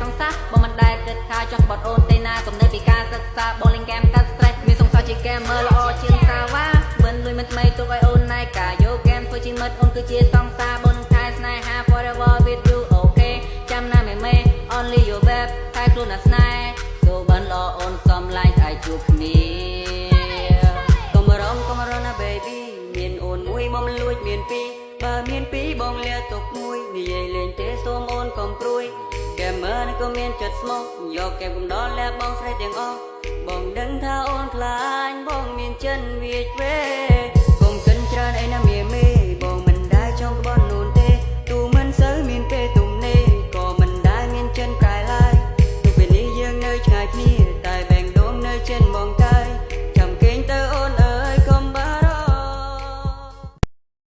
សង្សារបងមិនដែលគិតថាចង់បត់អូនទេណាកំណើពីការសិក្សាបងលេងហ្គេមកាត់ stress មានសង្សារជាហ្គេមមើលល្អជាងសាវ៉ាមិនលុយមិនថ្មីទុកឲ្យអូនណៃកាយកហ្គេមធ្វើជាមិត្តអូនគឺជាសង្សារបងនឹងថែស្នេហា forever with you okay ចាំណាមេ only your babe តែខ្លួនណាស្នេហ៍ so បានល្អអូនសំឡាញ់ឲ្យជួបគ្នាកុំរំណា baby មានអូនមួយមកមិនលួចមានពីរបើមានពីរបងលាទុកមួយនិយាយលេងទេសូមអូនកុំព្រួយแกមើលក៏មានចិត្តស្មោះយកแกកំដរលែបងស្រីទាំងអស់បងដឹងថាអូនខ្លាញ់បងមានចិនវាចវេ